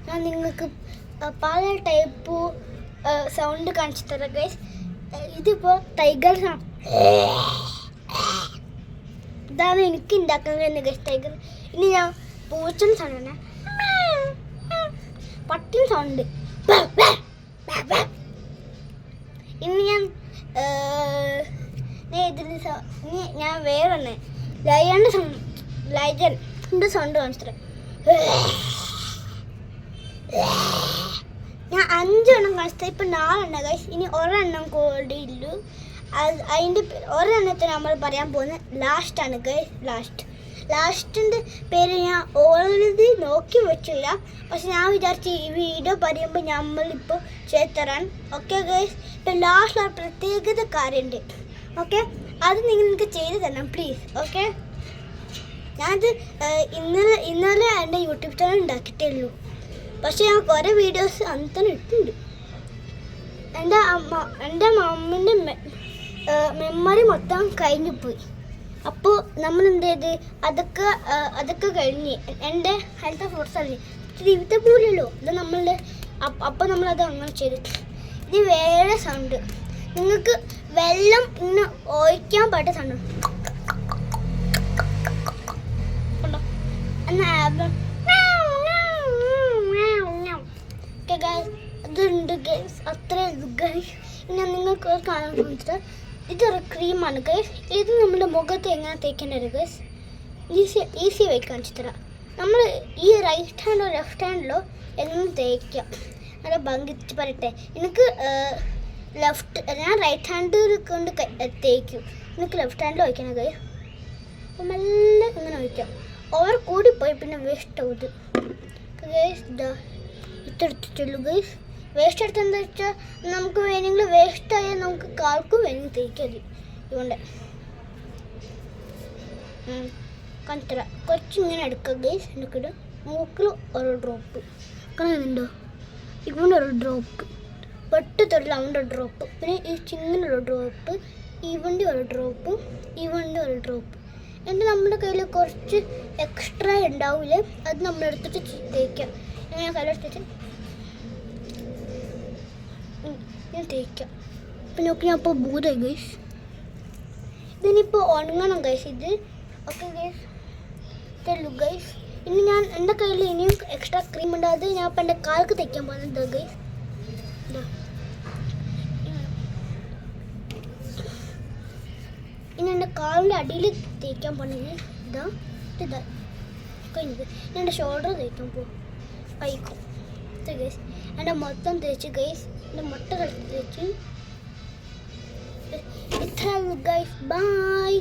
ഞാൻ നിങ്ങൾക്ക് പല ടൈപ്പ് സൗണ്ട് കാണിച്ചു തരാം ഗൈസ്. ഇതിപ്പോൾ ടൈഗർ സൗണ്ട്, ഇതാണ് എനിക്ക് ഉണ്ടാക്കാൻ കഴിയുന്നത് ഗൈസ്, ടൈഗർ. ഇനി ഞാൻ പൂച്ചൻ സൗണ്ട്, പട്ടിൻ സൗണ്ട്. ഇനി ഞാൻ വേറെ ലയണിൻ്റെ സൗണ്ട് കാണിച്ചു തരാം. ഞാൻ 5 എണ്ണം കാണിച്ചത്, ഇപ്പം 4 എണ്ണം ഗൈസ്. ഇനി ഒരെണ്ണം കൂടി ഇല്ലു. അതിൻ്റെ ഒരെണ്ണത്തിന് നമ്മൾ പറയാൻ പോകുന്നത് ലാസ്റ്റാണ് ഗൈസ്. ലാസ്റ്റിൻ്റെ പേര് ഞാൻ ഓൾറെഡി നോക്കി വെച്ചില്ല, പക്ഷെ ഞാൻ വിചാരിച്ചു ഈ വീഡിയോ പറയുമ്പോൾ നമ്മളിപ്പോൾ ചെയ്ത് തരാൻ. ഓക്കെ ഗൈസ്, ഇപ്പം ലാസ്റ്റ് ഒരു പ്രത്യേകത കാര്യമുണ്ട്. ഓക്കെ, അത് നിങ്ങൾക്ക് ചെയ്ത് തരണം പ്ലീസ്. ഓക്കെ, ഞാനത് ഇന്നലെ എൻ്റെ യൂട്യൂബ് ചാനൽ ഉണ്ടാക്കിയിട്ടേ ഉള്ളൂ, പക്ഷെ ഞാൻ കുറേ വീഡിയോസ് അന്ന് തന്നെ ഇട്ടിട്ടുണ്ട്. എൻ്റെ മമ്മിൻ്റെ മെമ്മറി മൊത്തം കഴിഞ്ഞു പോയി. അപ്പോൾ നമ്മൾ എന്ത് ചെയ്ത് അതൊക്കെ കഴിഞ്ഞ് എൻ്റെ ഹെൽത്ത് ഫ്രൂട്ട്സ് അല്ലേ ജീവിതത്തെ പോലെയല്ലോ ഇത് നമ്മളുടെ. അപ്പോൾ നമ്മളത് അങ്ങനെ ചെയ്തു. ഇത് വേറെ സൗണ്ട്, നിങ്ങൾക്ക് വെള്ളം ഇങ്ങനെ ഒഴിക്കാൻ പറ്റിയ സൗണ്ട് ഉണ്ടോ എന്നാ അതുണ്ട് ഗൈസ്, അത്രേ ഗൈസ്. ഞാൻ നിങ്ങൾക്ക് കാണാൻ കാണിച്ചിട്ട് ഇതൊരു ക്രീമാണ് ഗൈസ്. ഇത് നമ്മുടെ മുഖത്ത് എങ്ങനെ തേക്കേണ്ടത് ഗൈസ്, ഈസി വഴി കാണിച്ചു തരാം. നമ്മൾ ഈ റൈറ്റ് ഹാൻഡോ ലെഫ്റ്റ് ഹാൻഡിലോ എന്നും തേക്കാം. നല്ല ഭംഗിച്ച് പറയട്ടെ. എനിക്ക് ഞാൻ റൈറ്റ് ഹാൻഡിൽ കൊണ്ട് തേക്കും, എനിക്ക് ലെഫ്റ്റ് ഹാൻഡിൽ വയ്ക്കണം ഗൈസ്. അപ്പം നല്ല ഇങ്ങനെ വയ്ക്കാം. ഓവർ കൂടിപ്പോയി പിന്നെ വേസ്റ്റ് ആവും ഇത് ഗൈസ്. ഇതെടുത്തിട്ടുള്ളൂ ഗൈസ്. വേസ്റ്റ് എടുത്ത് എന്താ വെച്ചാൽ നമുക്ക് വേണമെങ്കിൽ വേസ്റ്റ് ആയാൽ നമുക്ക് കാൽക്കും വേണമെങ്കിൽ തേക്കത്. ഇതുകൊണ്ട് കണ്ടറ കുറച്ചിങ്ങനെ എടുക്കുക ഗൈസ്. എനിക്കിത് മൂക്കിൽ ഒരു ഡ്രോപ്പ് കാണുന്നുണ്ടോ, ഇങ്ങനെ ഒരു ഡ്രോപ്പ്, വെട്ടത്തൊരു അവൻ്റെ ഡ്രോപ്പ്, പിന്നെ ഈ ചിങ്ങനൊരു ഡ്രോപ്പ്, ഇവൻ്റെ ഒരു ഡ്രോപ്പ്, ഇവൻ്റെ ഒരു ഡ്രോപ്പ്. എന്നിട്ട് നമ്മുടെ കയ്യിൽ കുറച്ച് എക്സ്ട്രാ ഉണ്ടാവില്ലേ, അത് നമ്മളെടുത്തിട്ട് തേക്കാം. ഞാൻ കയ്യിലെടുത്തിട്ട് ഞാൻ തേക്കാം. പിന്നെ നോക്കി ഞാൻ ഇപ്പോൾ ഭൂതായി ഗൈസ്. ഇതിനിപ്പോൾ ഉണങ്ങണം ഗൈസ് ഇത്. ഓക്കെ ഗൈസ്, ഇതല്ലു ഗൈസ്. ഇനി ഞാൻ എൻ്റെ കയ്യിൽ ഇനിയും എക്സ്ട്രാ ക്രീം ഉണ്ട്, അത് ഞാൻ ഇപ്പം എൻ്റെ കാൽക്ക് തേക്കാൻ പോകുന്നത് ഗൈസ്. ഇനി എൻ്റെ കാലിൻ്റെ അടിയിൽ തേക്കാൻ പോകുന്നത് ഇതാ കഴിഞ്ഞത്. ഞാൻ എൻ്റെ ഷോൾഡർ തേക്കാൻ പോകും കൈക്കും ഗൈസ്. എൻ്റെ മൊത്തം തേച്ച് ഗൈസ്, എൻ്റെ മുട്ട കളിച്ച് തേച്ച്. ഇത്രയുള്ളൂ ഗൈസ്. ബൈ.